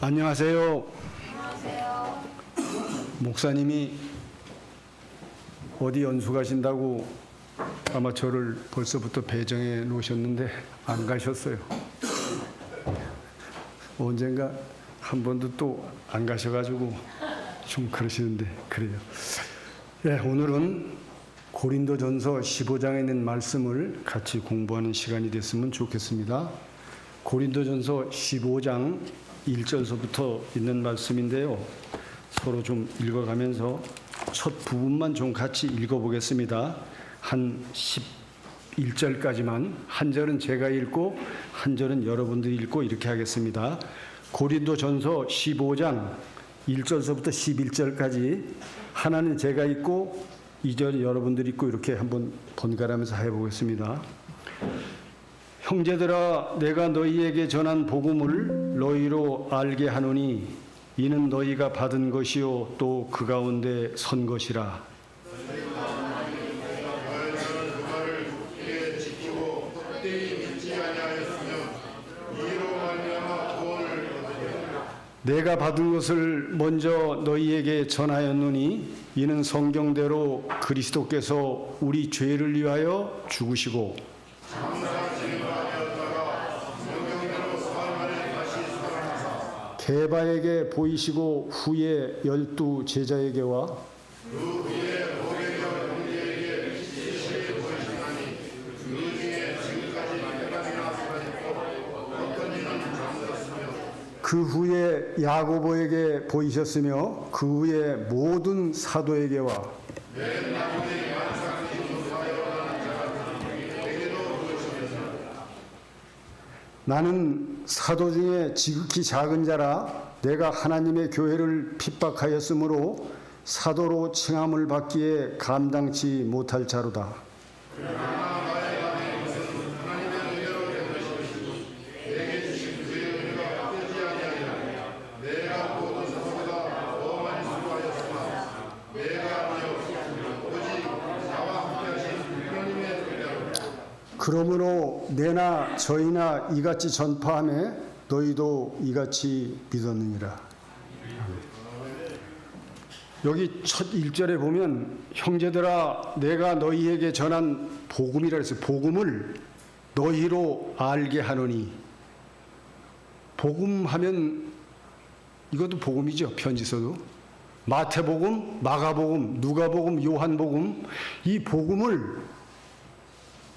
안녕하세요. 안녕하세요. 목사님이 어디 연수 가신다고 아마 저를 벌써부터 배정해 놓으셨는데 안 가셨어요. 언젠가 한 번도 또 안 가셔가지고 좀 그러시는데 그래요. 네, 오늘은 고린도전서 15장에 있는 말씀을 같이 공부하는 시간이 됐으면 좋겠습니다. 고린도전서 15장 1절서부터 있는 말씀인데요. 서로 좀 읽어가면서 첫 부분만 좀 같이 읽어보겠습니다. 한 11절까지만, 한 절은 제가 읽고 한 절은 여러분들이 읽고 이렇게 하겠습니다. 고린도전서 15장 1절서부터 11절까지 하나는 제가 읽고 2절 여러분들이 읽고 이렇게 한번 번갈아가면서 해보겠습니다. 형제들아, 내가 너희에게 전한 복음을 너희로 알게 하노니 이는 너희가 받은 것이요 또 그 가운데 선 것이라. 내가 받은 것을 먼저 너희에게 전하였노니 이는 성경대로 그리스도께서 우리 죄를 위하여 죽으시고 게바에게 보이시고 후에 12 제자에게와 그 후에 야고보에게 보이셨으며 그 후에 모든 사도에게와 나는 사도 중에 지극히 작은 자라 내가 하나님의 교회를 핍박하였으므로 사도로 칭함을 받기에 감당치 못할 자로다. 그러므로 내나 저희나 이같이 전파하며 너희도 이같이 믿었느니라. 여기 첫 1절에 보면 형제들아 내가 너희에게 전한 복음이라 했어요. 복음을 너희로 알게 하노니. 복음하면 이것도 복음이죠. 편지서도. 마태복음, 마가복음, 누가복음, 요한복음, 이 복음을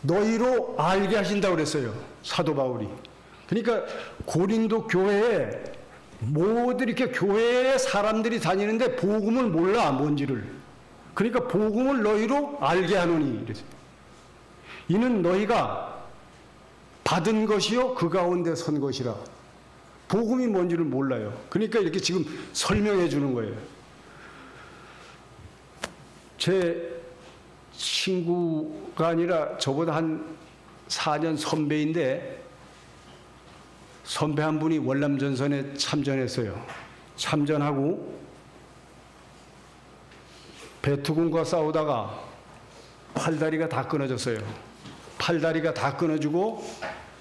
너희로 알게 하신다고 그랬어요. 사도 바울이. 그러니까 고린도 교회에 모두 이렇게 교회에 사람들이 다니는데 복음을 몰라, 뭔지를. 그러니까 복음을 너희로 알게 하노니. 그랬어요. 이는 너희가 받은 것이요 그 가운데 선 것이라. 복음이 뭔지를 몰라요. 그러니까 이렇게 지금 설명해 주는 거예요. 제 친구가 아니라 저보다 한 4년 선배인데 선배 한 분이 월남전선에 참전했어요. 참전하고 베트군과 싸우다가 팔다리가 다 끊어졌어요. 팔다리가 다 끊어지고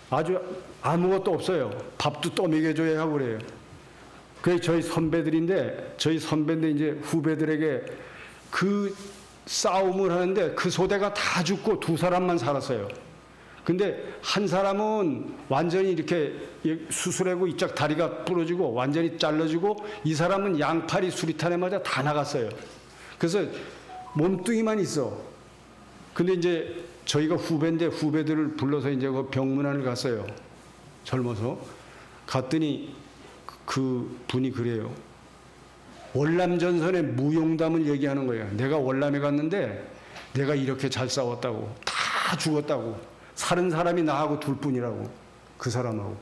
아주 아무것도 없어요. 밥도 떠먹여줘야 하고 그래요. 그게 저희 선배들인데 이제 후배들에게 그 싸움을 하는데 그 소대가 다 죽고 2사람만 살았어요. 근데 한 사람은 완전히 이렇게 수술하고 이쪽 다리가 부러지고 완전히 잘라지고 이 사람은 양팔이 수리탄에 맞아 다 나갔어요. 그래서 몸뚱이만 있어. 근데 이제 저희가 후배인데 후배들을 불러서 이제 그 병문안을 갔어요. 젊어서. 갔더니 그 분이 그래요. 월남전선의 무용담을 얘기하는 거예요. 내가 월남에 갔는데 내가 이렇게 잘 싸웠다고. 다 죽었다고. 살은 사람이 나하고 둘뿐이라고. 그 사람하고.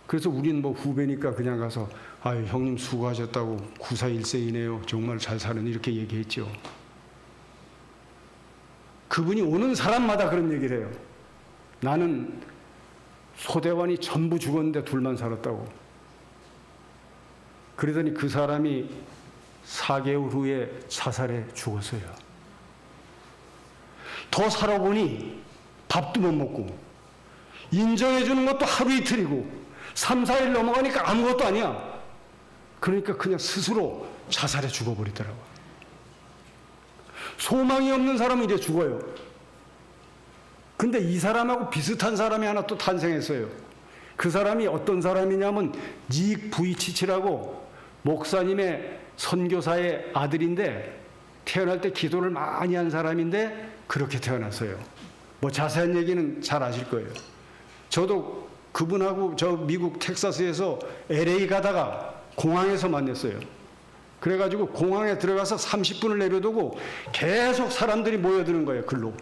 그래서 우린 뭐 후배니까 그냥 가서 아유 형님 수고하셨다고 94일세이네요. 정말 잘 사는 이렇게 얘기했죠. 그분이 오는 사람마다 그런 얘기를 해요. 나는 소대원이 전부 죽었는데 둘만 살았다고. 그러더니 그 사람이 4개월 후에 자살해 죽었어요. 더 살아보니 밥도 못 먹고 인정해 주는 것도 하루 이틀이고 3, 4일 넘어가니까 아무것도 아니야. 그러니까 그냥 스스로 자살해 죽어버리더라고요. 소망이 없는 사람은 이제 죽어요. 근데 이 사람하고 비슷한 사람이 하나 또 탄생했어요. 그 사람이 어떤 사람이냐면 닉 부이치치라고 목사님의 선교사의 아들인데, 태어날 때 기도를 많이 한 사람인데 그렇게 태어났어요. 뭐 자세한 얘기는 잘 아실 거예요. 저도 그분하고 저 미국 텍사스에서 LA 가다가 공항에서 만났어요. 그래가지고 공항에 들어가서 30분을 내려두고 계속 사람들이 모여드는 거예요. 글로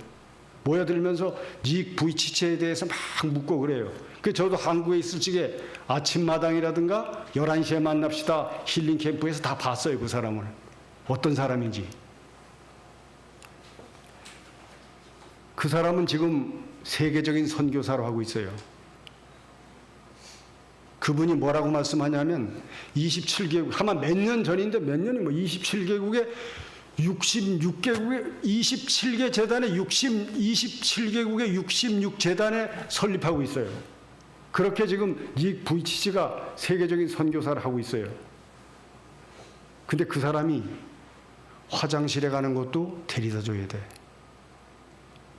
모여들면서 닉 부이치치에 대해서 막 묻고 그래요. 그 저도 한국에 있을 적에 아침마당이라든가 11시에 만납시다 힐링 캠프에서 다 봤어요. 그 사람을 어떤 사람인지. 그 사람은 지금 세계적인 선교사로 하고 있어요. 그분이 뭐라고 말씀하냐면 27개국, 아마 몇 년 전인데 몇 년이 뭐 27개국에 66개국에 27개 재단에 27개국에 66재단에 설립하고 있어요. 그렇게 지금 닉 부이치치가 세계적인 선교사를 하고 있어요. 근데 그 사람이 화장실에 가는 것도 데려다 줘야 돼.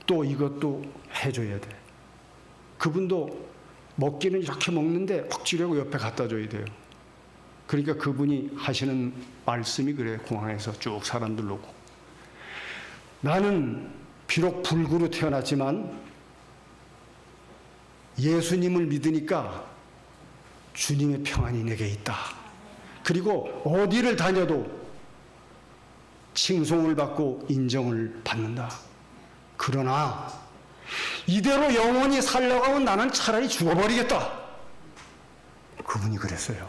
또 이것도 해줘야 돼. 그분도 먹기는 이렇게 먹는데 억지로 옆에 갖다 줘야 돼요. 그러니까 그분이 하시는 말씀이 그래요. 공항에서 쭉 사람들 놓고. 나는 비록 불구로 태어났지만 예수님을 믿으니까 주님의 평안이 내게 있다. 그리고 어디를 다녀도 칭송을 받고 인정을 받는다. 그러나 이대로 영원히 살려고 하면 나는 차라리 죽어버리겠다. 그분이 그랬어요.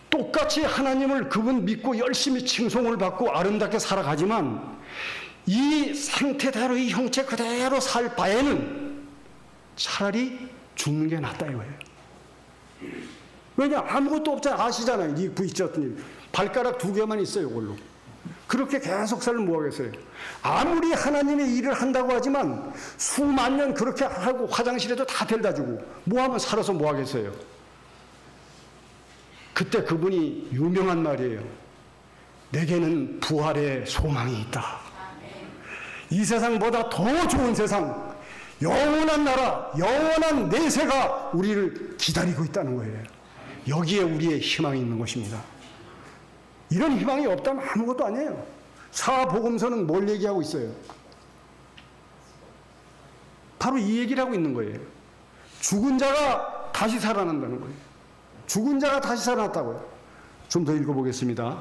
똑같이 하나님을 그분 믿고 열심히 칭송을 받고 아름답게 살아가지만 이 상태대로 이 형체 그대로 살 바에는 차라리 죽는 게 낫다 이거예요. 왜냐? 아무것도 없잖아요. 아시잖아요. 이 부딪혔더니 발가락 2개만 있어요. 이걸로. 그렇게 계속 살면 뭐 하겠어요? 아무리 하나님의 일을 한다고 하지만 수만 년 그렇게 하고 화장실에도 다 데려다 주고 뭐 하면 살아서 뭐 하겠어요? 그때 그분이 유명한 말이에요. 내게는 부활의 소망이 있다. 이 세상보다 더 좋은 세상, 영원한 나라, 영원한 내세가 우리를 기다리고 있다는 거예요. 여기에 우리의 희망이 있는 것입니다. 이런 희망이 없다면 아무것도 아니에요. 사복음서는 뭘 얘기하고 있어요? 바로 이 얘기를 하고 있는 거예요. 죽은 자가 다시 살아난다는 거예요. 죽은 자가 다시 살아났다고요. 좀 더 읽어보겠습니다.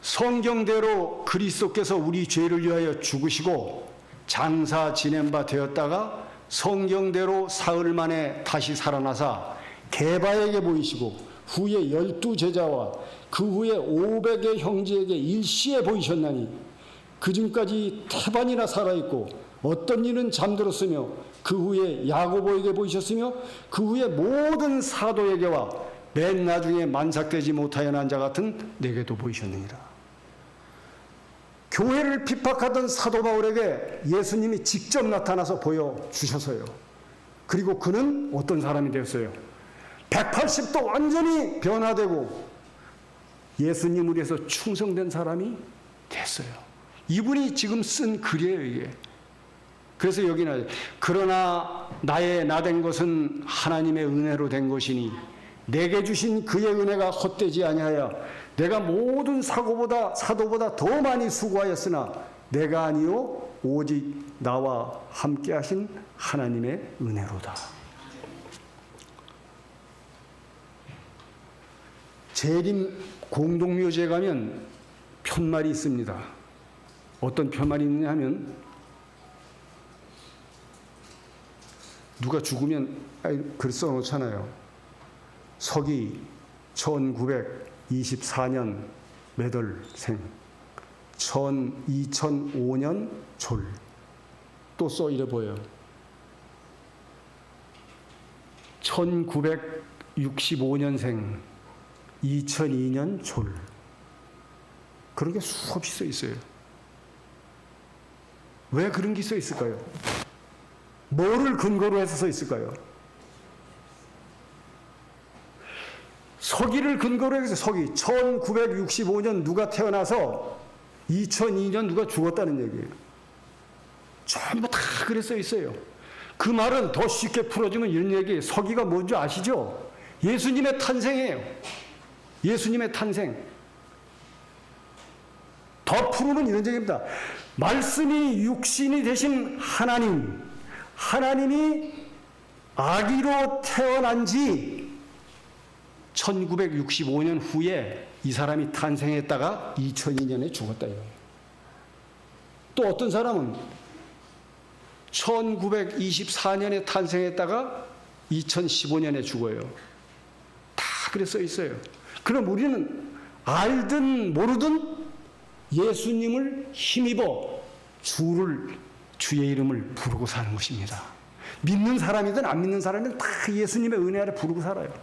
성경대로 그리스도께서 우리 죄를 위하여 죽으시고 장사 지낸 바 되었다가 성경대로 사흘 만에 다시 살아나사 게바에게 보이시고 후에 12제자와 그 후에 500의 형제에게 일시에 보이셨나니 그중까지 태반이나 살아있고 어떤 이는 잠들었으며 그 후에 야고보에게 보이셨으며 그 후에 모든 사도에게와 맨 나중에 만삭되지 못하여 난 자 같은 내게도 보이셨느니라. 교회를 핍박하던 사도 바울에게 예수님이 직접 나타나서 보여주셔서요. 그리고 그는 어떤 사람이 되었어요? 180도 완전히 변화되고 예수님을 위해서 충성된 사람이 됐어요. 이분이 지금 쓴 글이에요, 이게. 그래서 여기는 그러나 나의 나된 것은 하나님의 은혜로 된 것이니 내게 주신 그의 은혜가 헛되지 아니하여 내가 모든 사도보다 더 많이 수고하였으나 내가 아니요 오직 나와 함께 하신 하나님의 은혜로다. 재림 공동묘지에 가면 편말이 있습니다. 어떤 편말이 있느냐 하면 누가 죽으면 글 써놓잖아요. 서기 1924년 몇월 생, 2005년 졸. 또 써 이래 보여요. 1965년생, 2002년 졸. 그런 게 수없이 써 있어요. 왜 그런 게 써 있을까요? 뭐를 근거로 해서 써 있을까요? 서기를 근거로 해서 서기 1965년 누가 태어나서 2002년 누가 죽었다는 얘기예요. 전부 다 그래 써 있어요. 그 말은 더 쉽게 풀어주면 이런 얘기예요. 서기가 뭔지 아시죠? 예수님의 탄생이에요. 예수님의 탄생. 더 풀으면 이런 얘기입니다. 말씀이 육신이 되신 하나님, 하나님이 아기로 태어난 지 1965년 후에 이 사람이 탄생했다가 2002년에 죽었다 이거예요. 또 어떤 사람은 1924년에 탄생했다가 2015년에 죽어요. 다 그래 써 있어요. 그럼 우리는 알든 모르든 예수님을 힘입어 주의 이름을 부르고 사는 것입니다. 믿는 사람이든 안 믿는 사람이든 다 예수님의 은혜 아래 부르고 살아요.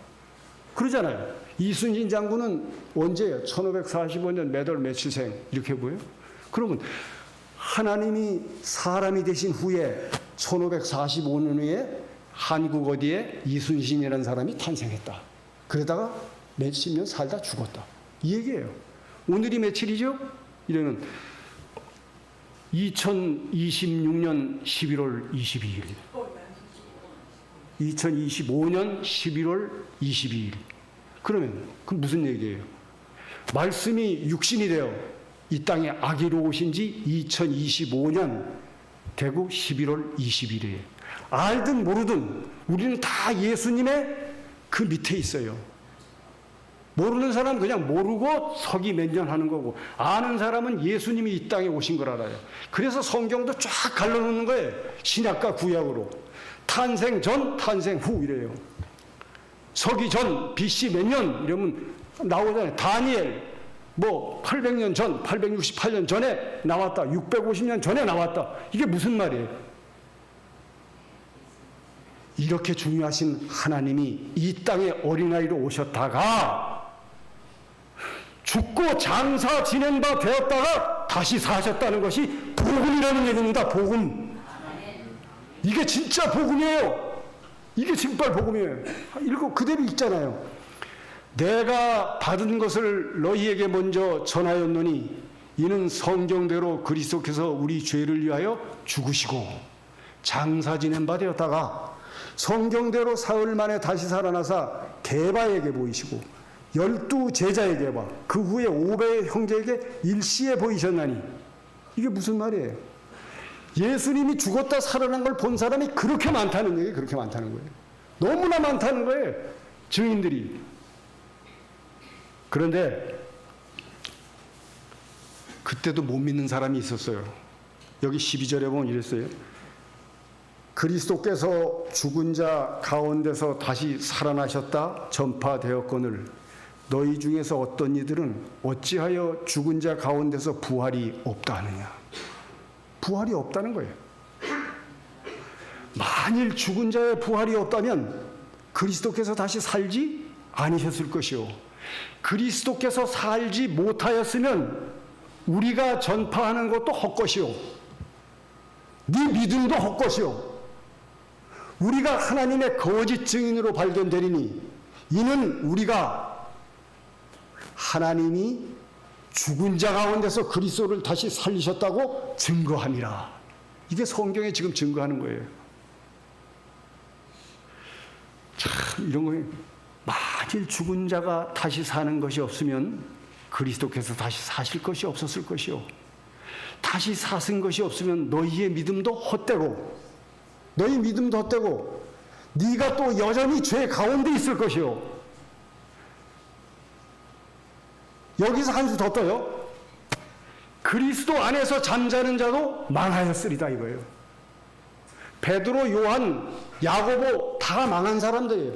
그러잖아요. 이순신 장군은 언제예요? 1545년 몇 월 며칠생 이렇게 보여요. 그러면 하나님이 사람이 되신 후에 1545년 후에 한국 어디에 이순신이라는 사람이 탄생했다. 그러다가 몇십 년 살다 죽었다. 이 얘기예요. 오늘이 며칠이죠? 이래는 2026년 11월 22일. 2025년 11월 22일. 그러면 그 무슨 얘기예요? 말씀이 육신이 되어 이 땅에 아기로 오신 지 2025년 되고 11월 20일이에요. 알든 모르든 우리는 다 예수님의 그 밑에 있어요. 모르는 사람은 그냥 모르고 서기 몇 년 하는 거고, 아는 사람은 예수님이 이 땅에 오신 걸 알아요. 그래서 성경도 쫙 갈라놓는 거예요. 신약과 구약으로. 탄생 전, 탄생 후 이래요. 서기 전, BC 몇 년 이러면 나오잖아요. 다니엘 뭐 800년 전, 868년 전에 나왔다. 650년 전에 나왔다. 이게 무슨 말이에요? 이렇게 중요하신 하나님이 이 땅에 어린아이로 오셨다가 죽고 장사 지낸 바 되었다가 다시 사셨다는 것이 복음이라는 얘기입니다. 복음. 이게 진짜 복음이에요. 이게 정말 복음이에요. 읽고 그대로 읽잖아요. 내가 받은 것을 너희에게 먼저 전하였노니 이는 성경대로 그리스도께서 우리 죄를 위하여 죽으시고 장사 지낸 바 되었다가 성경대로 사흘 만에 다시 살아나사 게바에게 보이시고 12 제자에게와 그 후에 500의 형제에게 일시에 보이셨나니 이게 무슨 말이에요? 예수님이 죽었다 살아난 걸 본 사람이 그렇게 많다는 얘기예요. 그렇게 많다는 거예요. 너무나 많다는 거예요. 증인들이. 그런데 그때도 못 믿는 사람이 있었어요. 여기 12절에 보면 이랬어요. 그리스도께서 죽은 자 가운데서 다시 살아나셨다 전파되었거늘 너희 중에서 어떤 이들은 어찌하여 죽은 자 가운데서 부활이 없다 하느냐. 부활이 없다는 거예요. 만일 죽은 자의 부활이 없다면 그리스도께서 다시 살지 아니셨을 것이요. 그리스도께서 살지 못하였으면 우리가 전파하는 것도 헛것이요. 네 믿음도 헛것이요. 우리가 하나님의 거짓 증인으로 발견되리니 이는 우리가 하나님이 죽은 자 가운데서 그리스도를 다시 살리셨다고 증거함이라. 이게 성경에 지금 증거하는 거예요. 참 이런 거예요. 만일 죽은 자가 다시 사는 것이 없으면 그리스도께서 다시 사실 것이 없었을 것이요. 다시 사신 것이 없으면 너희의 믿음도 헛되고 너희 믿음도 헛되고 네가 또 여전히 죄 가운데 있을 것이요. 여기서 한 수 더 떠요. 그리스도 안에서 잠자는 자도 망하였으리다 이거예요. 베드로, 요한, 야고보 다 망한 사람들이에요.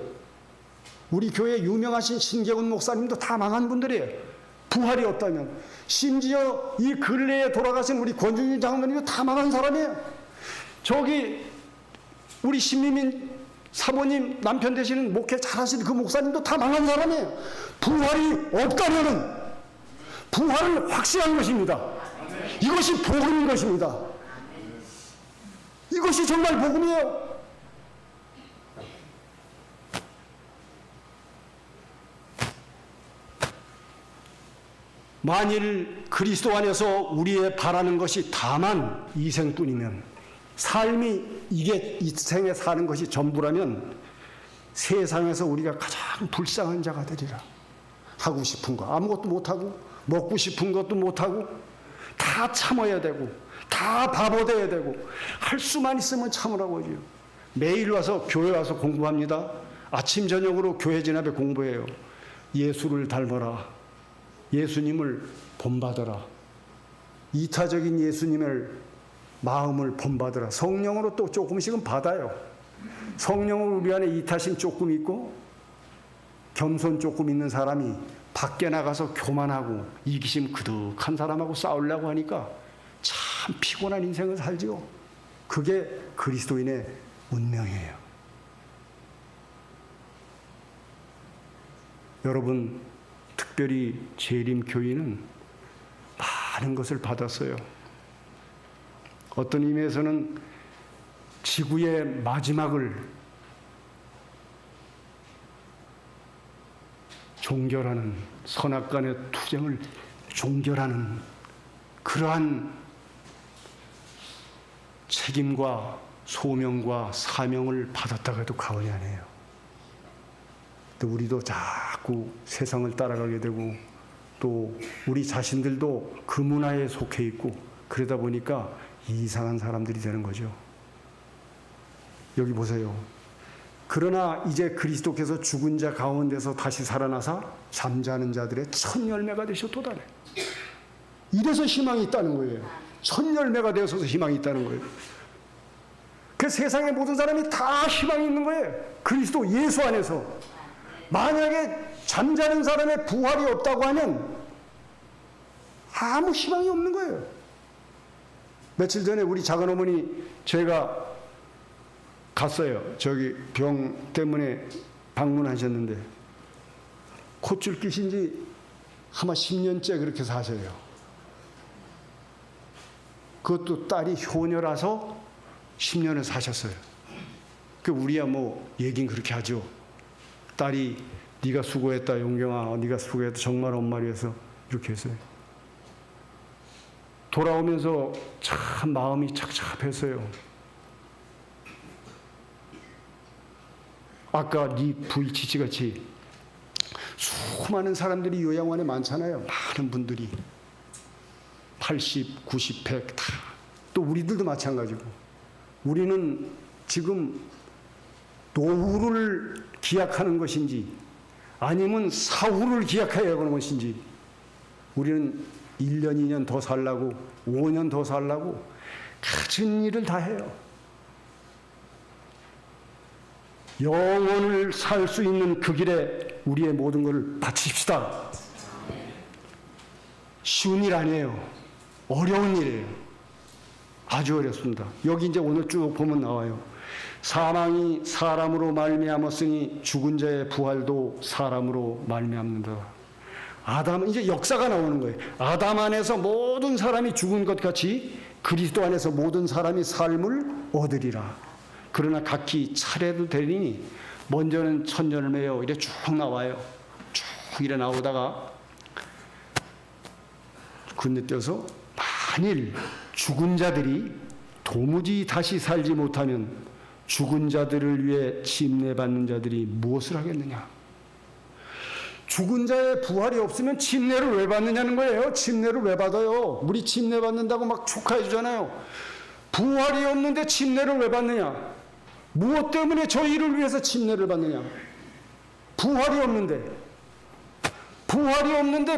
우리 교회 유명하신 신계훈 목사님도 다 망한 분들이에요. 부활이 없다면. 심지어 이 근래에 돌아가신 우리 권준일 장로님도 다 망한 사람이에요. 저기 우리 신미민 사모님 남편 되시는 목회 잘하시는 그 목사님도 다 망한 사람이에요. 부활이 없다면은 부활은 확실한 것입니다. 이것이 복음인 것입니다. 이것이 정말 복음이에요. 만일 그리스도 안에서 우리의 바라는 것이 다만 이 생뿐이면, 삶이 이게 이 생에 사는 것이 전부라면 세상에서 우리가 가장 불쌍한 자가 되리라. 하고 싶은 거 아무것도 못하고, 먹고 싶은 것도 못하고, 다 참아야 되고, 다 바보 돼야 되고, 할 수만 있으면 참으라고 하죠. 매일 와서 교회 와서 공부합니다. 아침 저녁으로 교회 진압에 공부해요. 예수를 닮아라. 예수님을 본받아라. 이타적인 예수님을 마음을 본받아라. 성령으로 또 조금씩은 받아요. 성령으로 우리 안에 이타심 조금 있고 겸손 조금 있는 사람이 밖에 나가서 교만하고 이기심 그득한 사람하고 싸우려고 하니까 참 피곤한 인생을 살죠. 그게 그리스도인의 운명이에요. 여러분, 특별히 재림교인은 많은 것을 받았어요. 어떤 의미에서는 지구의 마지막을 종결하는, 선악간의 투쟁을 종결하는 그러한 책임과 소명과 사명을 받았다고 해도 과언이 아니에요. 또 우리도 자꾸 세상을 따라가게 되고, 또 우리 자신들도 그 문화에 속해 있고, 그러다 보니까 이상한 사람들이 되는 거죠. 여기 보세요. 그러나 이제 그리스도께서 죽은 자 가운데서 다시 살아나사 잠자는 자들의 첫 열매가 되셨도다네. 이래서 희망이 있다는 거예요. 첫 열매가 되어서 희망이 있다는 거예요. 그 세상의 모든 사람이 다 희망이 있는 거예요. 그리스도 예수 안에서. 만약에 잠자는 사람의 부활이 없다고 하면 아무 희망이 없는 거예요. 며칠 전에 우리 작은어머니 제가 갔어요. 저기 병 때문에 방문하셨는데 콧줄 끼신지 아마 10년째 그렇게 사셔요. 그것도 딸이 효녀라서 10년을 사셨어요. 그 우리야 뭐 얘긴 그렇게 하죠. 딸이 네가 수고했다 용경아, 네가 수고했다 정말 엄마를 위해서 이렇게 했어요. 돌아오면서 참 마음이 착잡했어요. 아까 네 부일치치같이 수많은 사람들이 요양원에 많잖아요. 많은 분들이 80, 90, 100 다. 또 우리들도 마찬가지고. 우리는 지금 노후를 기약하는 것인지 아니면 사후를 기약해야 하는 것인지, 우리는 1년, 2년 더 살라고, 5년 더 살라고 가진 일을 다 해요. 영원을 살 수 있는 그 길에 우리의 모든 것을 바칩시다. 쉬운 일 아니에요. 어려운 일이에요. 아주 어렵습니다. 여기 이제 오늘 쭉 보면 나와요. 사망이 사람으로 말미암았으니 죽은 자의 부활도 사람으로 말미암는다. 아담, 이제 역사가 나오는 거예요. 아담 안에서 모든 사람이 죽은 것 같이 그리스도 안에서 모든 사람이 삶을 얻으리라. 그러나 각기 차례도 되리니 먼저는 천년을매요. 이래 쭉 나와요. 쭉 이래 나오다가 건너뛰어서 만일 죽은 자들이 도무지 다시 살지 못하면 죽은 자들을 위해 침례받는 자들이 무엇을 하겠느냐? 죽은 자의 부활이 없으면 침례를 왜 받느냐는 거예요. 침례를 왜 받아요? 우리 침례 받는다고 막 축하해 주잖아요. 부활이 없는데 침례를 왜 받느냐? 무엇 때문에 저희를 위해서 침례를 받느냐? 부활이 없는데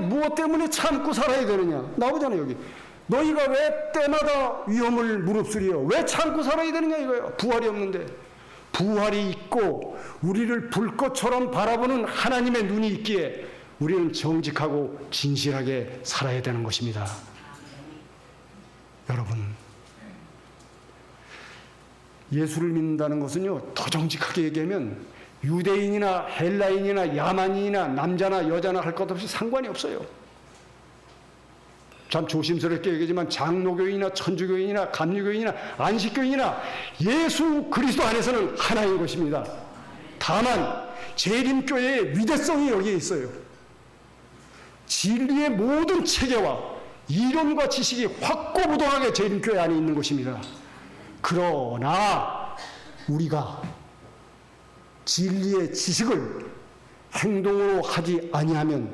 무엇 때문에 참고 살아야 되느냐? 나오잖아요 여기. 너희가 왜 때마다 위험을 무릅쓰리요? 왜 참고 살아야 되느냐 이거예요. 부활이 없는데. 부활이 있고 우리를 불꽃처럼 바라보는 하나님의 눈이 있기에 우리는 정직하고 진실하게 살아야 되는 것입니다. 여러분, 예수를 믿는다는 것은요, 더 정직하게 얘기하면 유대인이나 헬라인이나 야만인이나 남자나 여자나 할 것 없이 상관이 없어요. 참 조심스럽게 얘기하지만 장로교인이나 천주교인이나 감리교인이나 안식교인이나 예수 그리스도 안에서는 하나인 것입니다. 다만 재림교회의 위대성이 여기에 있어요. 진리의 모든 체계와 이론과 지식이 확고부동하게 재림교회 안에 있는 것입니다. 그러나 우리가 진리의 지식을 행동으로 하지 아니하면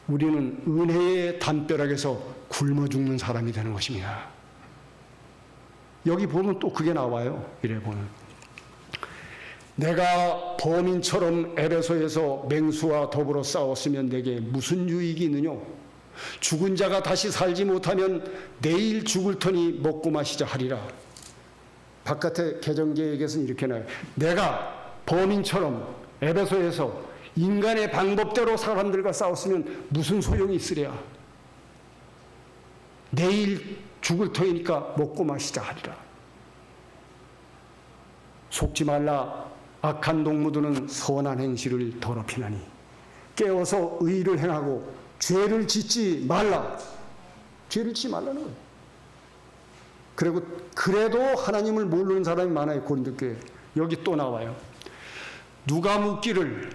우리는 은혜의 담벼락에서 굶어 죽는 사람이 되는 것입니다. 여기 보면 또 그게 나와요. 이래 보면 내가 범인처럼 에베소에서 맹수와 더불어 싸웠으면 내게 무슨 유익이 있느냐? 죽은 자가 다시 살지 못하면 내일 죽을 터니 먹고 마시자 하리라. 바깥에 개정계획에서는 이렇게 나와요. 내가 범인처럼 에베소에서 인간의 방법대로 사람들과 싸웠으면 무슨 소용이 있으랴? 내일 죽을 터이니까 먹고 마시자 하리라. 속지 말라. 악한 동무들은 선한 행실을 더럽히나니 깨어서 의를 행하고 죄를 짓지 말라. 죄를 짓지 말라는 거예요. 그리고 그래도 하나님을 모르는 사람이 많아요. 고린도교회. 여기 또 나와요. 누가 묻기를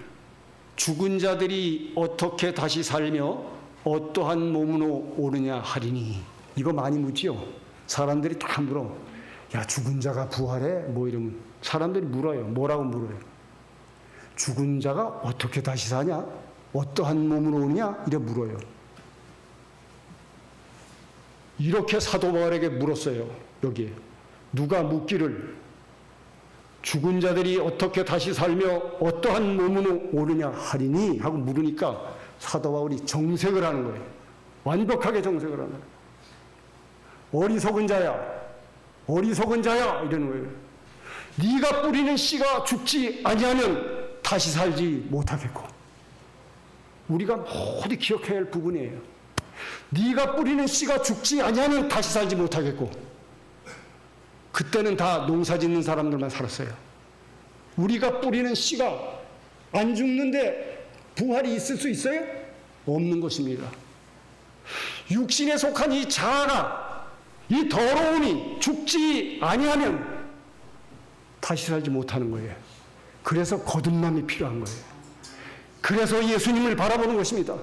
죽은 자들이 어떻게 다시 살며 어떠한 몸으로 오느냐 하리니. 이거 많이 묻지요. 사람들이 다 물어. 야, 죽은 자가 부활해? 뭐 이러면 사람들이 물어요. 뭐라고 물어요? 죽은 자가 어떻게 다시 사냐? 어떠한 몸으로 오느냐? 이래 물어요. 이렇게 사도 바울에게 물었어요. 여기에 누가 묻기를 죽은 자들이 어떻게 다시 살며 어떠한 몸으로 오느냐 하리니 하고 물으니까 사도 바울이 정색을 하는 거예요. 완벽하게 정색을 하는 거예요. 어리석은 자야, 어리석은 자야 이러는 거예요. 네가 뿌리는 씨가 죽지 아니하면 다시 살지 못하겠고. 우리가 모두 기억해야 할 부분이에요. 네가 뿌리는 씨가 죽지 아니하면 다시 살지 못하겠고. 그때는 다 농사 짓는 사람들만 살았어요. 우리가 뿌리는 씨가 안 죽는데 부활이 있을 수 있어요? 없는 것입니다. 육신에 속한 이 자아가, 이 더러움이 죽지 아니하면 다시 살지 못하는 거예요. 그래서 거듭남이 필요한 거예요. 그래서 예수님을 바라보는 것입니다.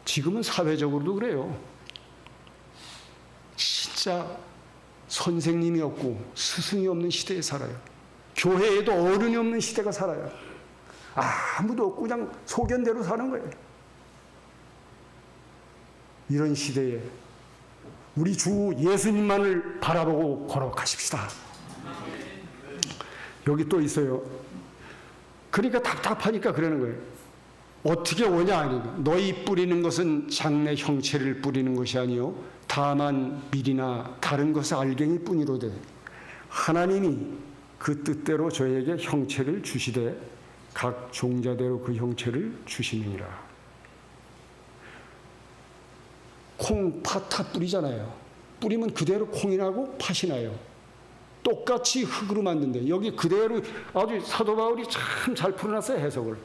지금은 사회적으로도 그래요. 진짜 선생님이 없고 스승이 없는 시대에 살아요. 교회에도 어른이 없는 시대가 살아요. 아무도 없고 그냥 소견대로 사는 거예요. 이런 시대에 우리 주 예수님만을 바라보고 걸어가십시다. 여기 또 있어요. 그러니까 답답하니까 그러는 거예요. 어떻게 오냐 아니까 너희 뿌리는 것은 장래 형체를 뿌리는 것이 아니요 다만 밀이나 다른 것의 알갱이 뿐이로되 하나님이 그 뜻대로 저에게 형체를 주시되 각 종자대로 그 형체를 주시느니라. 콩, 팥 다 뿌리잖아요. 뿌리면 그대로 콩이 나고 팥이 나요. 똑같이 흙으로 만든대. 여기 그대로 아주 사도 바울이 참 잘 풀어놨어요. 해석을.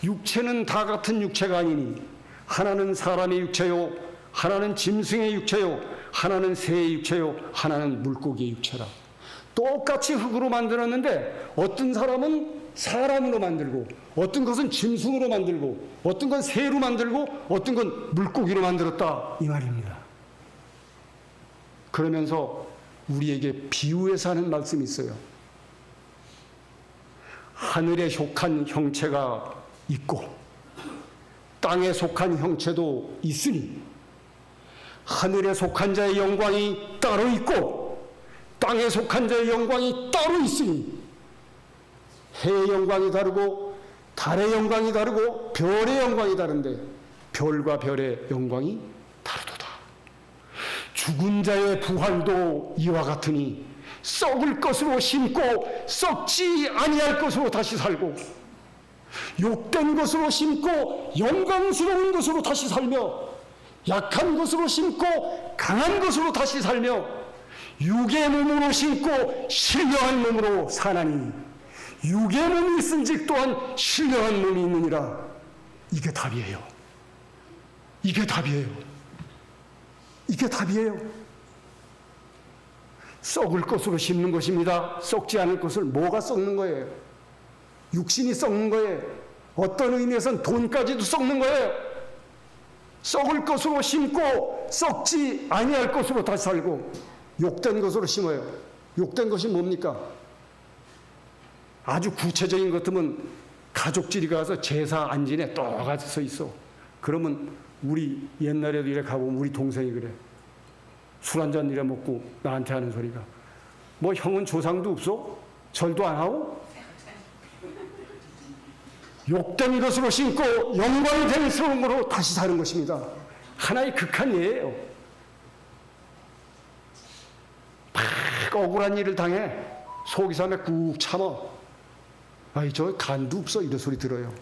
육체는 다 같은 육체가 아니니 하나는 사람의 육체요 하나는 짐승의 육체요 하나는 새의 육체요 하나는 물고기의 육체라. 똑같이 흙으로 만들었는데 어떤 사람은 사람으로 만들고 어떤 것은 짐승으로 만들고 어떤 건 새로 만들고 어떤 건 물고기로 만들었다 이 말입니다. 그러면서 우리에게 비유해서 하는 말씀이 있어요. 하늘에 속한 형체가 있고 땅에 속한 형체도 있으니 하늘에 속한 자의 영광이 따로 있고 땅에 속한 자의 영광이 따로 있으니 해의 영광이 다르고 달의 영광이 다르고 별의 영광이 다른데 별과 별의 영광이 다르도다. 죽은 자의 부활도 이와 같으니 썩을 것으로 심고 썩지 아니할 것으로 다시 살고 욕된 것으로 심고 영광스러운 것으로 다시 살며 약한 것으로 심고 강한 것으로 다시 살며 육의 몸으로 심고 신령한 몸으로 사나니 육의 몸이 있은즉 또한 신령한 몸이 있느니라. 이게 답이에요. 이게 답이에요. 이게 답이에요. 썩을 것으로 심는 것입니다. 썩지 않을 것을. 뭐가 썩는 거예요? 육신이 썩는 거예요. 어떤 의미에서는 돈까지도 썩는 거예요. 썩을 것으로 심고 썩지 아니할 것으로 다시 살고, 욕된 것으로 심어요. 욕된 것이 뭡니까? 아주 구체적인 것 같으면 가족끼리 가서 제사 안진에 또 가서 있어. 그러면 우리 옛날에도 이래 가보면 우리 동생이 그래. 술 한잔 이래 먹고 나한테 하는 소리가, 뭐 형은 조상도 없어? 절도 안 하고? 욕된 것으로 심고 영광이 되는 것으로 다시 사는 것입니다. 하나의 극한 예예요. 막 억울한 일을 당해 속이 상해 꾹 참어. 아이 저 간도 없어, 이런 소리 들어요.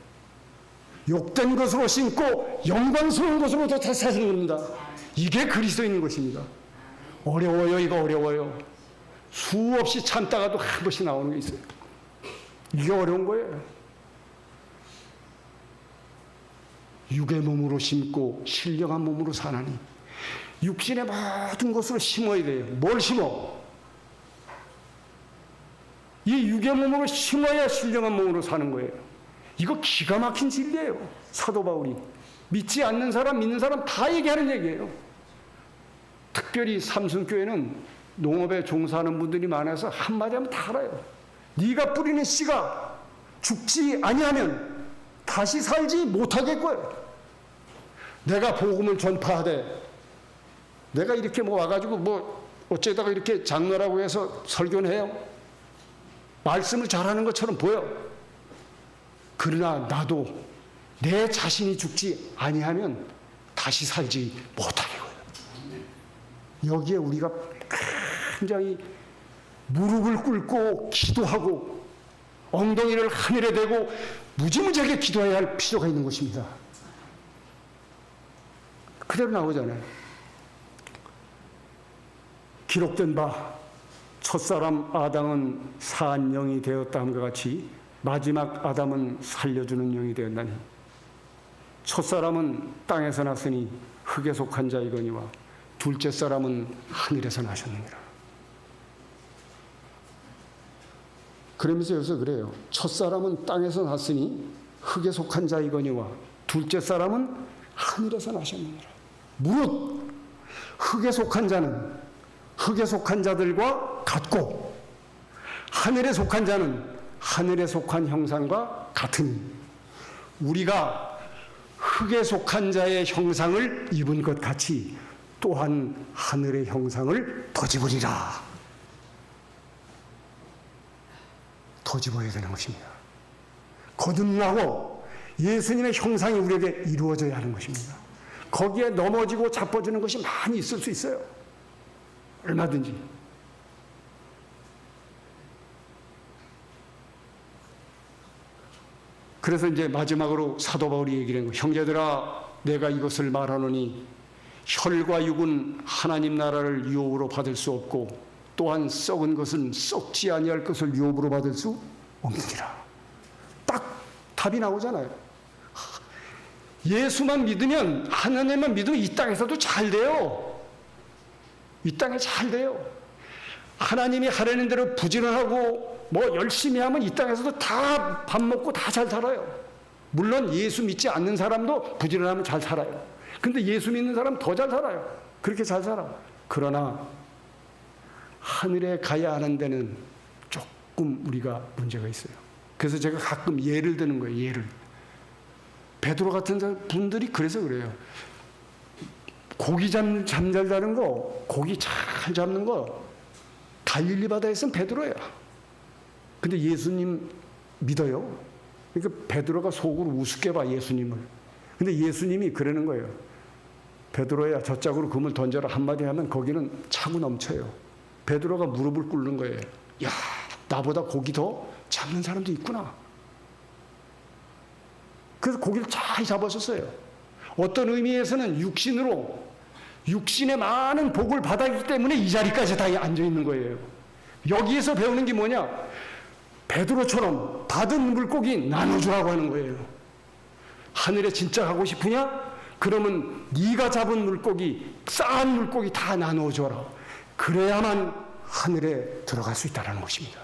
욕된 것으로 심고 영광스러운 것으로 더 다시 사는 겁니다. 이게 그리스도인인 것입니다. 어려워요. 이거 어려워요. 수없이 참다가도 한 번씩 나오는 게 있어요. 이게 어려운 거예요. 육의 몸으로 심고 신령한 몸으로 사나니, 육신의 모든 것을 심어야 돼요. 뭘 심어? 이 육의 몸으로 심어야 신령한 몸으로 사는 거예요. 이거 기가 막힌 진리예요. 사도 바울이 믿지 않는 사람, 믿는 사람 다 얘기하는 얘기예요. 특별히 삼순교회는 농업에 종사하는 분들이 많아서 한마디 하면 다 알아요. 네가 뿌리는 씨가 죽지 아니하면 다시 살지 못하겠고요. 내가 복음을 전파하되, 내가 이렇게 뭐 와가지고 뭐 어쩌다가 이렇게 장로라고 해서 설교는 해요. 말씀을 잘하는 것처럼 보여. 그러나 나도 내 자신이 죽지 아니하면 다시 살지 못하겠고요. 여기에 우리가 굉장히 무릎을 꿇고 기도하고 엉덩이를 하늘에 대고 무지무지하게 기도해야 할 필요가 있는 것입니다. 그대로 나오잖아요. 기록된 바 첫사람 아담은 사한 영이 되었다 함과 같이 마지막 아담은 살려주는 영이 되었나니, 첫사람은 땅에서 났으니 흙에 속한 자이거니와 둘째 사람은 하늘에서 나셨느니라. 그러면서 여기서 그래요. 첫사람은 땅에서 났으니 흙에 속한 자이거니와 둘째 사람은 하늘에서 나셨느니라. 무릇 흙에 속한 자는 흙에 속한 자들과 같고, 하늘에 속한 자는 하늘에 속한 형상과 같으니, 우리가 흙에 속한 자의 형상을 입은 것 같이 또한 하늘의 형상을 덧입으리라. 덧입어야 되는 것입니다. 거듭나고 예수님의 형상이 우리에게 이루어져야 하는 것입니다. 거기에 넘어지고 자빠지는 것이 많이 있을 수 있어요. 얼마든지. 그래서 이제 마지막으로 사도 바울이 얘기를 한 거예요. 형제들아, 내가 이것을 말하노니 혈과 육은 하나님 나라를 유업으로 받을 수 없고, 또한 썩은 것은 썩지 아니할 것을 유업으로 받을 수 없느니라. 딱 답이 나오잖아요. 예수만 믿으면, 하나님만 믿으면 이 땅에서도 잘 돼요. 이 땅에 잘 돼요. 하나님이 하라는 대로 부지런하고 뭐 열심히 하면 이 땅에서도 다 밥 먹고 다 잘 살아요. 물론 예수 믿지 않는 사람도 부지런하면 잘 살아요. 근데 예수 믿는 사람 더 잘 살아요. 그렇게 잘 살아. 그러나 하늘에 가야 하는 데는 조금 우리가 문제가 있어요. 그래서 제가 가끔 예를 드는 거예요. 예를. 베드로 같은 분들이 그래서 그래요. 고기 잠잘다는 거, 고기 잘 잡는 거 갈릴리 바다에서는 베드로야. 근데 예수님 믿어요. 그러니까 베드로가 속으로 우습게 봐, 예수님을. 근데 예수님이 그러는 거예요. 베드로야, 저 짝으로 금을 던져라. 한마디 하면 거기는 차고 넘쳐요. 베드로가 무릎을 꿇는 거예요. 야, 나보다 고기 더 잡는 사람도 있구나. 그래서 고기를 잘 잡았었어요. 어떤 의미에서는 육신의 많은 복을 받았기 때문에 이 자리까지 다 앉아 있는 거예요. 여기에서 배우는 게 뭐냐? 베드로처럼 받은 물고기 나눠주라고 하는 거예요. 하늘에 진짜 가고 싶으냐? 그러면 네가 잡은 물고기, 쌓은 물고기 다 나누어줘라. 그래야만 하늘에 들어갈 수 있다는 것입니다.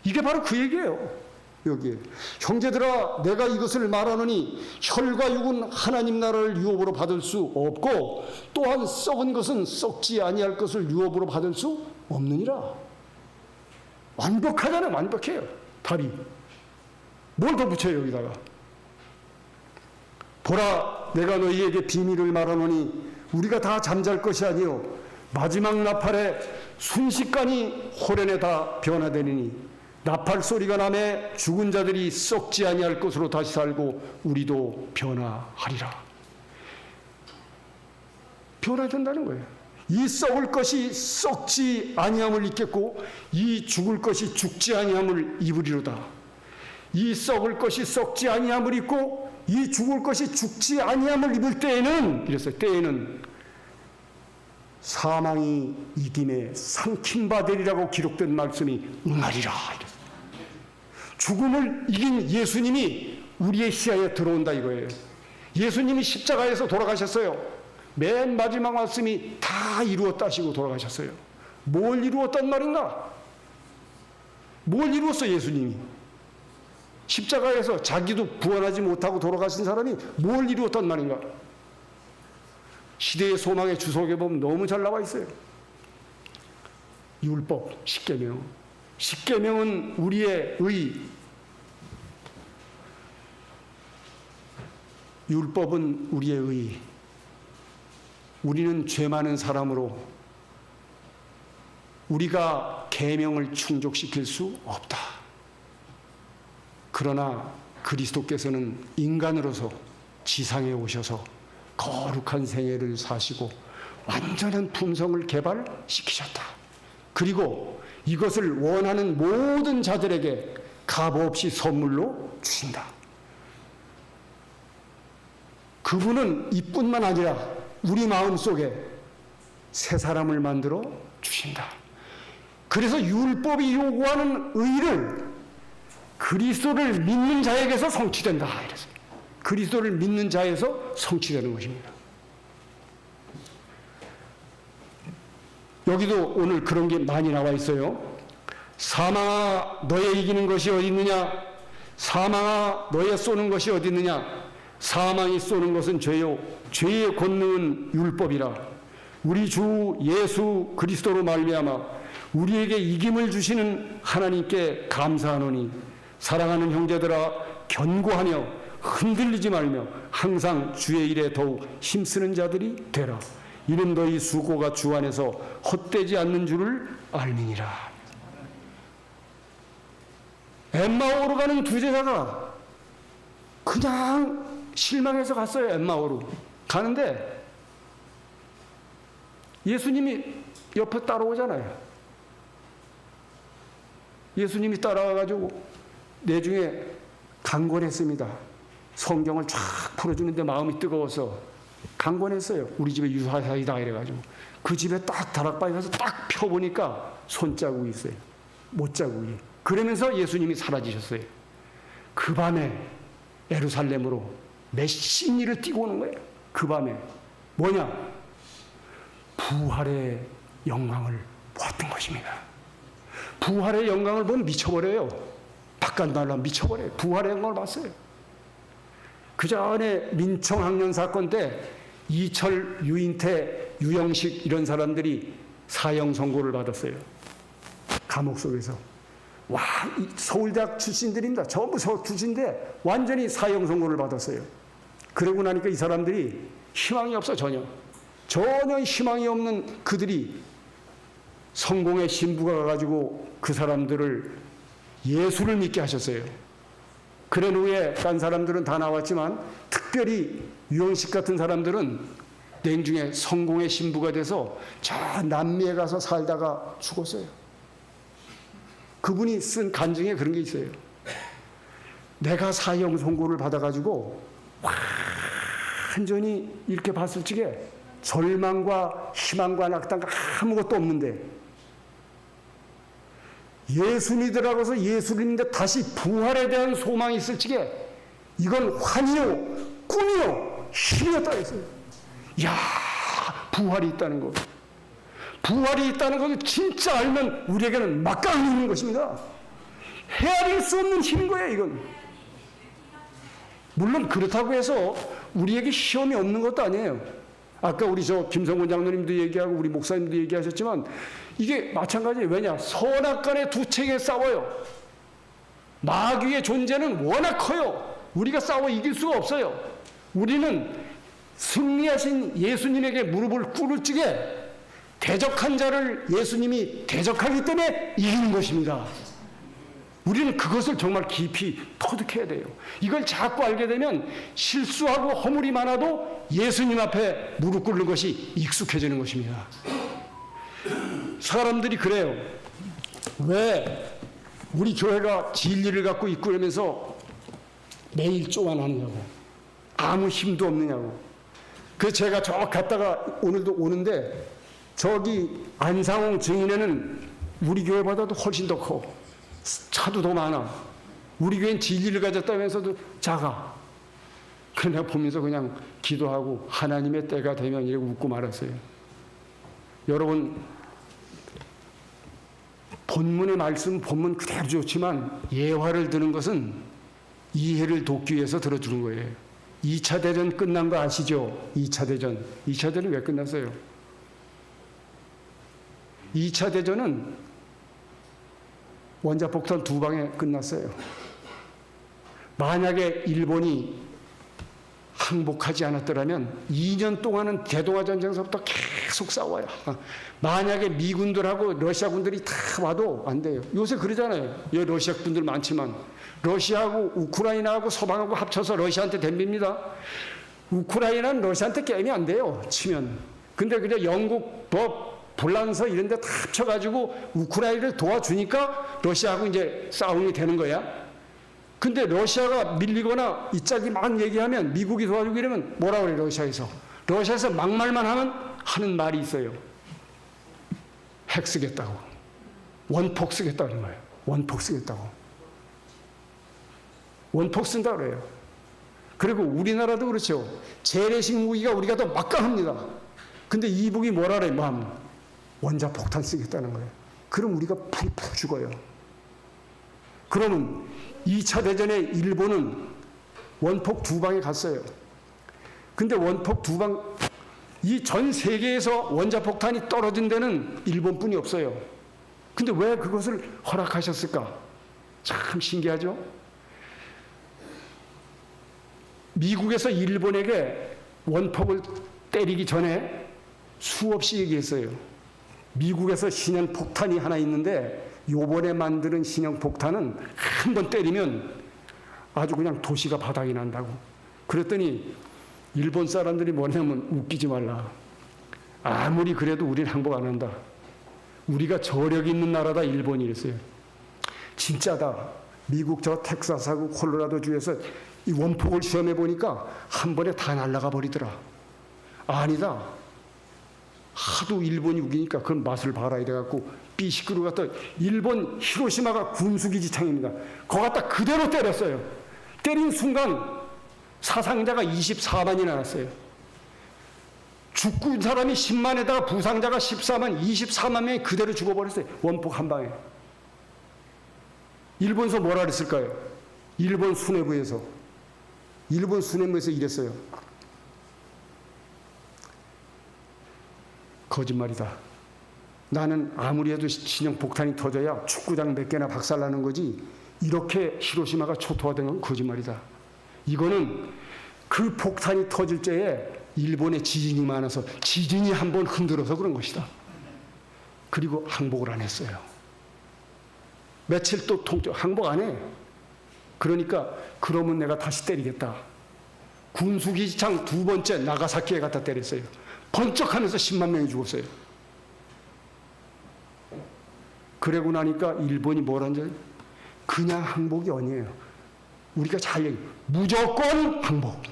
이게 바로 그 얘기예요. 여기 형제들아 내가 이것을 말하노니 혈과 육은 하나님 나라를 유업으로 받을 수 없고 또한 썩은 것은 썩지 아니할 것을 유업으로 받을 수 없느니라. 완벽하잖아요. 완벽해요. 답이. 뭘 더 붙여요 여기다가. 보라 내가 너희에게 비밀을 말하노니 우리가 다 잠잘 것이 아니요 마지막 나팔에 순식간이 호련에 다 변화되리니 나팔 소리가 나매 죽은 자들이 썩지 아니할 것으로 다시 살고 우리도 변화하리라. 변화된다는 거예요. 이 썩을 것이 썩지 아니함을 입겠고 이 죽을 것이 죽지 아니함을 입으리로다. 이 썩을 것이 썩지 아니함을 입고 이 죽을 것이 죽지 아니함을 입을 때에는 이랬어요. 때에는 사망이 이김에 삼킨 바 되리라고 기록된 말씀이 응하리라. 죽음을 이긴 예수님이 우리의 시야에 들어온다 이거예요. 예수님이 십자가에서 돌아가셨어요. 맨 마지막 말씀이 다 이루었다 하시고 돌아가셨어요. 뭘 이루었단 말인가? 뭘 이루었어 예수님이? 십자가에서 자기도 구원하지 못하고 돌아가신 사람이 뭘 이루었단 말인가? 시대의 소망의 주석에 보면 너무 잘 나와 있어요. 율법, 십계명. 십계명은 우리의 의, 율법은 우리의 의. 우리는 죄 많은 사람으로 우리가 계명을 충족시킬 수 없다. 그러나 그리스도께서는 인간으로서 지상에 오셔서 거룩한 생애를 사시고 완전한 품성을 개발시키셨다. 그리고 이것을 원하는 모든 자들에게 값없이 선물로 주신다. 그분은 이뿐만 아니라 우리 마음속에 새 사람을 만들어 주신다. 그래서 율법이 요구하는 의를 그리스도를 믿는 자에게서 성취된다. 이랬어요. 그리스도를 믿는 자에서 성취되는 것입니다. 여기도 오늘 그런 게 많이 나와 있어요. 사망아 너의 이기는 것이 어디 있느냐? 사망아 너의 쏘는 것이 어디 있느냐? 사망이 쏘는 것은 죄요 죄의 권능은 율법이라. 우리 주 예수 그리스도로 말미암아 우리에게 이김을 주시는 하나님께 감사하노니 사랑하는 형제들아 견고하며 흔들리지 말며 항상 주의 일에 더욱 힘쓰는 자들이 되라. 이는 너희 수고가 주 안에서 헛되지 않는 줄을 알미니라. 엠마오로 가는 두 제자가 그냥 실망해서 갔어요. 엠마오로 가는데 예수님이 옆에 따라오잖아요. 예수님이 따라와가지고 내중에 강권했습니다. 성경을 쫙 풀어주는데 마음이 뜨거워서 강권했어요. 우리 집에 유사사이다 이래가지고 그 집에 딱 다락방에 가서 딱 펴보니까 손자국이 있어요. 못자국이. 그러면서 예수님이 사라지셨어요. 그 밤에 예루살렘으로 메시니를 띄고 오는 거예요. 그 밤에 뭐냐? 부활의 영광을 보았던 것입니다. 부활의 영광을 보면 미쳐버려요. 바깥날라 미쳐버려요. 부활의 영광을 봤어요. 그 전에 민청학년 사건 때 이철, 유인태, 유영식 이런 사람들이 사형 선고를 받았어요. 감옥 속에서. 와, 서울대학 출신들입니다. 전부 서울 출신인데 완전히 사형 선고를 받았어요. 그러고 나니까 이 사람들이 희망이 없어. 전혀 희망이 없는 그들이 성공의 신부가 가가지고 그 사람들을 예수를 믿게 하셨어요. 그런 후에 딴 사람들은 다 나왔지만 특별히 유영식 같은 사람들은 냉중에 성공의 신부가 돼서 저 남미에 가서 살다가 죽었어요. 그분이 쓴 간증에 그런 게 있어요. 내가 사형 선고를 받아가지고 완전히 이렇게 봤을 적에 절망과 희망과 낙담과 아무것도 없는데 예수 믿으라고서 예수를 믿는데 다시 부활에 대한 소망이 있을 적에 이건 환이요 꿈이요 힘이었다 했어요. 이야, 부활이 있다는 거. 부활이 있다는 것을 진짜 알면 우리에게는 막강함이 있는 것입니다. 헤아릴 수 없는 힘인 거예요, 이건. 물론 그렇다고 해서 우리에게 시험이 없는 것도 아니에요. 아까 우리 김성곤 장로님도 얘기하고 우리 목사님도 얘기하셨지만 이게 마찬가지예요. 왜냐? 선악간의 두 책에 싸워요. 마귀의 존재는 워낙 커요. 우리가 싸워 이길 수가 없어요. 우리는 승리하신 예수님에게 무릎을 꿇을 적에 대적한 자를 예수님이 대적하기 때문에 이기는 것입니다. 우리는 그것을 정말 깊이 터득해야 돼요. 이걸 자꾸 알게 되면 실수하고 허물이 많아도 예수님 앞에 무릎 꿇는 것이 익숙해지는 것입니다. 사람들이 그래요. 왜 우리 교회가 진리를 갖고 있고 이러면서 매일 쪼아나느냐고, 아무 힘도 없느냐고. 그래서 제가 저 갔다가 오늘도 오는데 저기 안상홍 증인회는 우리 교회보다도 훨씬 더 커. 차도 더 많아. 우리 교회는 진리를 가졌다면서도 작아. 그래서 내가 보면서 그냥 기도하고 하나님의 때가 되면 이러고 웃고 말았어요. 여러분, 본문의 말씀, 본문 그대로 좋지만 예화를 드는 것은 이해를 돕기 위해서 들어주는 거예요. 2차 대전 끝난 거 아시죠? 2차 대전. 2차 대전이 왜 끝났어요? 2차 대전은 원자폭탄 2방에 끝났어요. 만약에 일본이 항복하지 않았더라면 2년 동안은 대동아전쟁서부터 계속 싸워요. 만약에 미군들하고 러시아군들이 다 와도 안 돼요. 요새 그러잖아요. 여기 러시아 군들 많지만 러시아하고 우크라이나하고 서방하고 합쳐서 러시아한테 덤빕니다. 우크라이나는 러시아한테 게임이 안 돼요. 치면. 근데 그냥 영국, 불란서 이런 데 다 합쳐가지고 우크라이나를 도와주니까 러시아하고 이제 싸움이 되는 거야. 근데 러시아가 밀리거나 이 짝이 막 얘기하면 미국이 도와주고 이러면 뭐라 그래, 러시아에서. 러시아에서 막말만 하면 하는 말이 있어요. 핵 쓰겠다고. 원폭 쓰겠다는 거예요. 원폭 쓰겠다고. 원폭 쓴다 그래요. 그리고 우리나라도 그렇죠. 재래식 무기가 우리가 더 막강합니다. 근데 이북이 뭐라 그래, 원자폭탄 쓰겠다는 거예요. 그럼 우리가 풀 죽어요. 그러면 2차 대전에 일본은 원폭 2방에 갔어요. 근데 원폭 2방, 이 전 세계에서 원자폭탄이 떨어진 데는 일본뿐이 없어요. 근데 왜 그것을 허락하셨을까? 참 신기하죠? 미국에서 일본에게 원폭을 때리기 전에 수없이 얘기했어요. 미국에서 신형 폭탄이 하나 있는데 요번에 만드는 신형 폭탄은 한 번 때리면 아주 그냥 도시가 바닥이 난다고. 그랬더니 일본 사람들이 뭐냐면 웃기지 말라. 아무리 그래도 우린 항복 안 한다. 우리가 저력 있는 나라다, 일본이 이랬어요. 진짜다. 미국 저 텍사스하고 콜로라도 주에서 이 원폭을 시험해 보니까 한 번에 다 날아가 버리더라. 아니다. 하도 일본이 우기니까 그건 맛을 봐라 이래갖고 삐시끄러 갖다 일본 히로시마가 군수기지창입니다. 거기 갖다 그대로 때렸어요. 때린 순간 사상자가 24만이 나왔어요. 죽은 사람이 10만에다가 부상자가 14만, 24만 명이 그대로 죽어버렸어요. 원폭 한 방에. 일본에서 뭐라 그랬을까요? 일본 수뇌부에서 이랬어요. 거짓말이다. 나는 아무리 해도 신형 폭탄이 터져야 축구장 몇 개나 박살나는 거지 이렇게 히로시마가 초토화된 건 거짓말이다. 이거는 그 폭탄이 터질 때에 일본에 지진이 많아서 지진이 한번 흔들어서 그런 것이다. 그리고 항복을 안 했어요. 며칠 또 항복 안 해. 그러니까 그러면 내가 다시 때리겠다. 군수기지창 2번째 나가사키에 갖다 때렸어요. 번쩍하면서 10만 명이 죽었어요. 그러고 나니까 일본이 뭐라는지 그냥 항복이 아니에요. 우리가 잘 얘기해요. 무조건 항복.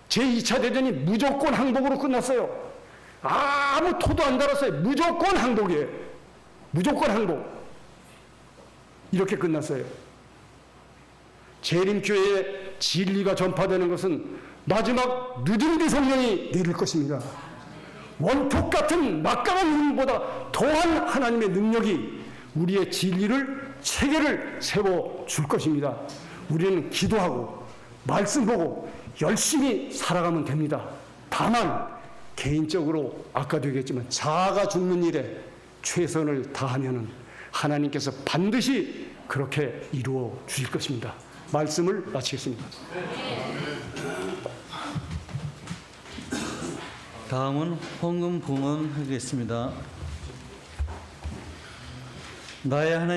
제2차 대전이 무조건 항복으로 끝났어요. 아무 토도 안 달았어요. 무조건 항복이에요. 무조건 항복. 이렇게 끝났어요. 재림교회에 진리가 전파되는 것은 마지막 누드미리 성령이 내릴 것입니다. 원폭 같은 막강한 힘보다 더한 하나님의 능력이 우리의 진리를 체계를 세워 줄 것입니다. 우리는 기도하고 말씀 보고 열심히 살아가면 됩니다. 다만 개인적으로 아까도 얘기했지만 자아가 죽는 일에 최선을 다하면은 하나님께서 반드시 그렇게 이루어 주실 것입니다. 말씀을 마치겠습니다. 다음은 헌금 봉헌하겠습니다. 나의 하나님